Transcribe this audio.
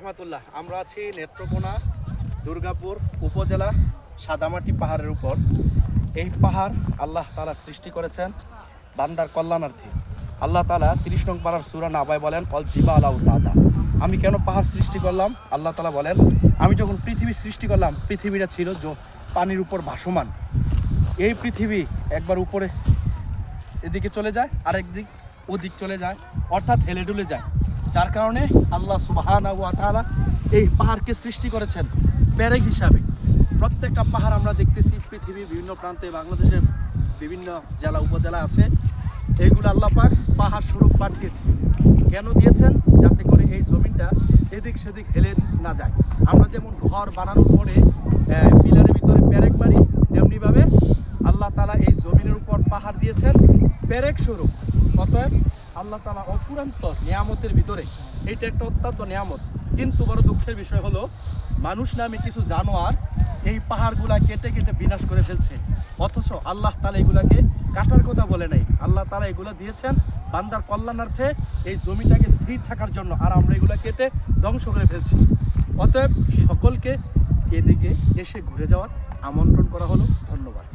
রহমতুল্লাহ। আমরা আছি নেত্রকোনা দুর্গাপুর উপজেলা সাদামাটি পাহাড়ের উপর। এই পাহাড় আল্লাহ তাআলা সৃষ্টি করেছেন বান্দার কল্যাণার্থে। আল্লাহ তাআলা 30 নং পারার সূরা নাবায় বলেন অল জিবালা আউতাদা। আমি কেন পাহাড় সৃষ্টি করলাম? আল্লাহ তাআলা বলেন আমি যখন পৃথিবী সৃষ্টি করলাম পৃথিবীটা ছিল পানির উপর ভাসমান। এই পৃথিবী একবার উপরে এদিকে চলে যায়, আরেক দিক ওদিক চলে যায়, অর্থাৎ হেলে ডুলে যায়। যার কারণে আল্লাহ সুবহানাহু ওয়া তাআলা এই পাহাড়কে সৃষ্টি করেছেন পেরেক হিসাবে। প্রত্যেকটা পাহাড় আমরা দেখতেছি পৃথিবীর বিভিন্ন প্রান্তে, বাংলাদেশের বিভিন্ন জেলা উপজেলা আছে, এইগুলো আল্লাহ পাক পাহাড় স্বরূপ পাঠিয়েছে। কেন দিয়েছেন? যাতে করে এই জমিনটা এদিক সেদিক হেলে না যায়। আমরা যেমন ঘর বানানোর পরে পিলারের ভিতরে পেরেক মারি, তেমনিভাবে আল্লাহ তাআলা এই জমিনের উপর পাহাড় দিয়েছেন পেরেক স্বরূপ। অতএব আল্লাহ তাআলা অফুরন্ত নিয়ামতের ভিতরে এইটা একটা অত্যন্ত নিয়ামত। কিন্তু বড় দুঃখের বিষয় হলো মানুষ নামে কিছু জানোয়ার এই পাহাড়গুলা কেটে কেটে বিনাশ করে ফেলছে। অথচ আল্লাহ তাআলা এগুলাকে কাটার কথা বলে নাই। আল্লাহ তাআলা এগুলো দিয়েছেন বান্দার কল্যাণার্থে, এই জমিটাকে স্থির থাকার জন্য। আর আমরা এগুলো কেটে ধ্বংস করে ফেলছি। অতএব সকলকে এদিকে এসে ঘুরে যাওয়ার আমন্ত্রণ করা হলো। ধন্যবাদ।